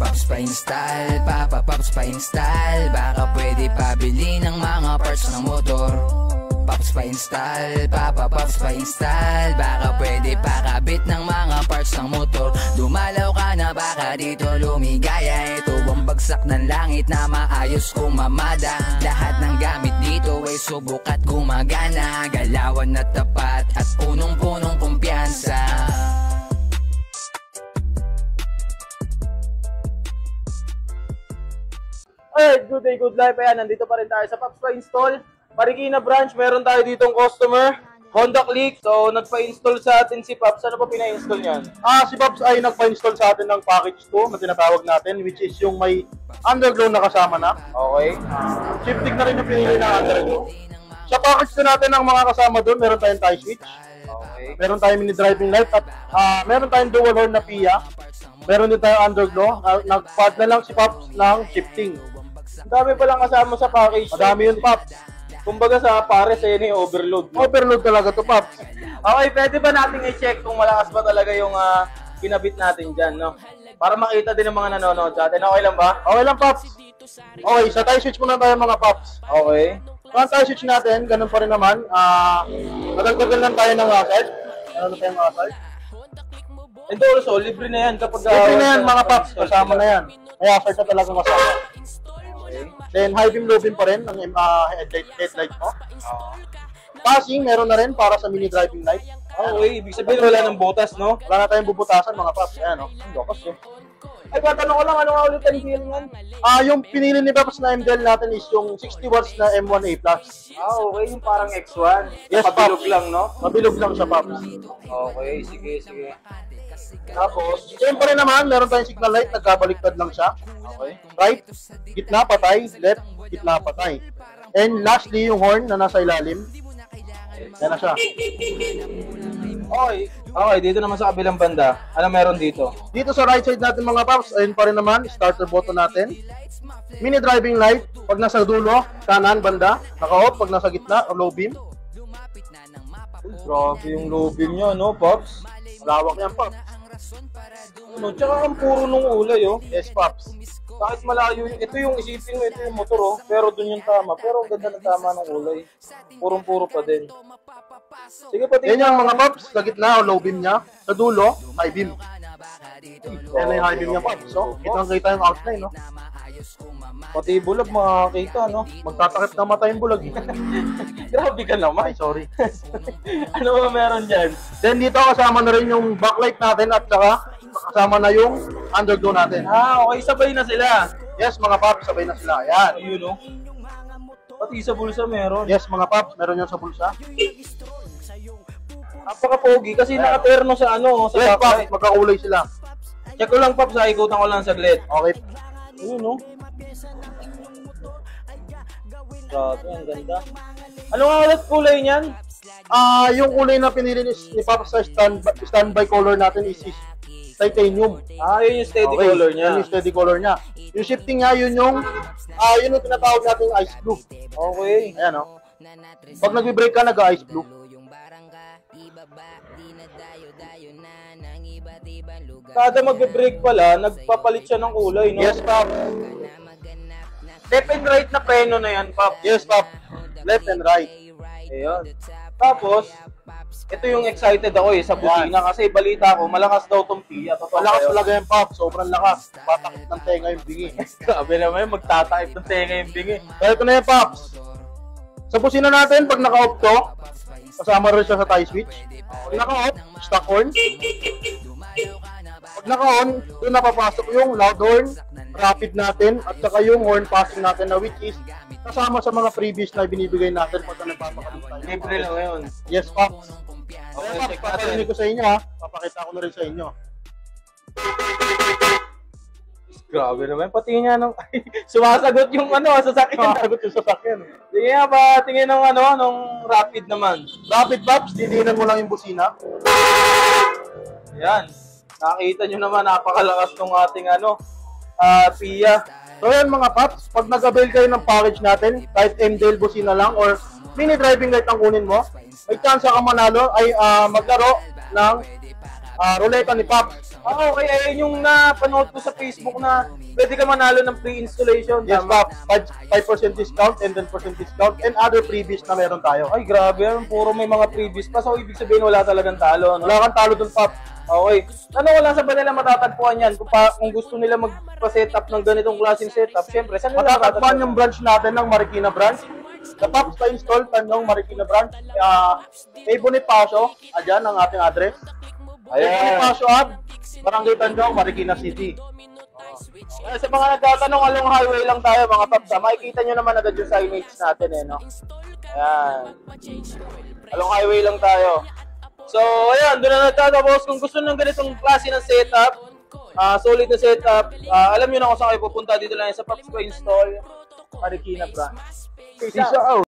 Pops pa-install, Pops pa-install. Baka pwede pabili ng mga parts ng motor. Pops pa-install, Pops pa-install. Baka pwede pakabit ng mga parts ng motor. Dumalaw ka na baka dito lumigaya. Ito ang bagsak ng langit na maayos kung mamada. Lahat ng gamit dito ay subok at gumagana. Galawan na tapat at punong-punong kumpiyansa. Alright, good day, good life. Ayan, nandito pa rin tayo sa Pops Pa-Install Marikina branch. Meron tayo ditong customer, Honda Click. So, nagpa-install sa atin si Pops. Ano pa pina-install niyan? Si Pops ay nagpa-install sa atin ng package 2 na tinatawag natin, which is yung may underglow na kasama na. Okay. Shifting na rin yung pinili ng underglow. Sa package na natin ang mga kasama doon, meron tayong tie switch. Okay. Meron tayong mini driving light at meron tayong dual horn na PIA. Meron din tayong underglow. Nag-pad na lang si Pops ng shifting. Ang dami palang kasama sa package. Madami yun, Pops. Kumbaga sa pares, ayun yung overload. Overload talaga to, Pops. Okay, pwede ba natin i-check kung malakas ba talaga yung kinabit natin dyan, no? Para makita din ng mga nanonood sa atin. Okay lang ba? Okay lang, Pops. Okay, sa tie switch muna tayo mga Pops. Okay. So, ang tie switch natin, ganun pa rin naman. Magagdagan lang tayo ng hazard. Ano tayong hazard? And also, libre na yan kapag... Libre na yan mga Pops, kasama na yan. May hazard na talagang kasama. Okay. Then high beam, low beam pa rin ng headlight mo. Passing, meron na rin para sa mini driving light. Okay, ibig sabihin wala ng butas, no? Wala na tayong bubutasan mga Pops. Ayan, no? Lokas, eh. Ay, patanong ko lang, ano nga ulit ang feelingan? Yung pinili ni Pops na MDL natin is yung 60 watts na M1A+. Okay, yung parang X1. Yes, Pabilog Pops. lang, no? Mabilog lang siya, Pops. Okay, sige, sige. Tapos, siyempre naman, meron tayong signal light, nagkabaliktad lang siya. Okay. Right, gitna, patay, left, gitna, patay. And lastly, yung horn na nasa ilalim. Yan na siya. Okay, okay, dito naman sa kabilang banda, ano meron dito? Dito sa right side natin mga Pops, ayun pa rin naman, starter button natin. Mini driving light, pag nasa dulo, kanan, banda. Naka-off, pag nasa gitna, low beam. Grabe yung low beam nyo, no, Pops? Lawak yan, Pops. Ano, tsaka ang puro nung ulay, oh. Yes, Pops. Kahit malayo yun, ito yung isipin mo, ito yung motor, oh. Pero dun yung tama. Pero ang ganda ng tama ng ulay. Purong-puro pa din. Sige, pati. Yan yung mga Pops, sa gitna, low beam niya. Sa dulo, high beam. Yan na yung high beam niya, Pops. So, kitang-kita yung outline, no? Pati bulag makakita, no? Magtatakip na mata yung bulag. Grabe ka naman. Ay, sorry. Ano ba meron dyan? Then dito kasama na rin yung backlight natin at saka kasama na yung underglow natin. Okay, sabay na sila. Yes, mga Pops, sabay na sila. Ayan. Ayun, no? Pati sa bulsa meron. Yes, mga Pops, meron yan sa bulsa. Napaka-pogi kasi nakaterno sa ano, sa Yes, Pops, backlight. magkakulay sila. Check ko lang, Pops, ikutan ko lang saglit. Okay. Ayun, no? Grabe, ang ganda. Ano nga ulit kulay niyan? Yung kulay na pinili ni Pops sa standby color natin is titanium. Yun yung steady Okay, color niya. Yun yung steady color niya. Yung shifting niya, yun yung tinatawag natin ice blue. Okay. Ayan, no? Pag nag-brake ka, nag-ice blue. Kada magbe-brake pala, nagpapalit siya ng kulay, no? Yes, Pops. Left and right na preno na yan, Pop. Yes, Pops. Left and right. Ayun. Tapos, ito yung excited ako sa busina kasi balita ko, malakas daw tong PIA. Malakas talaga yung Pops. Sobrang lakas. Patakit ng tenga yung bingi. Grabe naman yun, magtatakip ng tenga yung bingi. Kaya ito na yung Pops. Sa busina natin, pag naka-off to, kasama rin siya sa tie switch. Pag naka-off, stock horn. Pag naka-on, doon napapasok yung loud horn, rapid natin, at saka yung horn passing natin na which is kasama sa mga previous na binibigay natin pagka nagpapakalit tayo. Libre lang ngayon. Yes, Pops. Okay, Pops, check paparinig natin. ko sa inyo ha. Papakita ko na rin sa inyo. Grabe naman, pati nga nung sumasagot yung sasakyan. Sagot yung sasakyan. Sige nga ba, tingin ng nung rapid naman. Rapid, Pops, didiinan mo lang yung busina. Yan. Nakita nyo naman, napakalakas ng ating PIA. So yan mga Pops, pag nag-avail kayo ng package natin, kahit MDL busina lang or mini driving light ang kunin mo, may chance ka manalo ay maglaro ng ruleta ni Pops. Okay, ayun yung napanood ko sa Facebook na pwede ka manalo ng free installation. Yes, Tama? Paps. 5% discount and 10% discount and other freebies na meron tayo. Ay, grabe. Puro may mga previous pa. So, ibig sabihin wala talagang talo. No? Wala kang talo dun, Paps. Okay. Tanong ko lang sa ba nila matatagpuan yan? Kung gusto nila magpa-setup ng ganitong klaseng setup, syempre, saan nila Matatagpuan yung branch natin ng Marikina branch. The Paps Pa-install, Tanong Marikina branch. Kay Bonifacio, adyan ang ating address. Kay Bonifacio Ave, Barangay Tanong, Marikina City. Sa mga nagtatanong, along highway lang tayo mga paps. Makikita nyo naman agad yung signage natin no? Ayan. Along highway lang tayo. So, ayan, doon na nagtatapos. Kung gusto ng ganitong klase ng setup, solid na setup, alam nyo na kung saan kayo pupunta dito lang sa Paps Pa-install, Marikina branch. Peace out.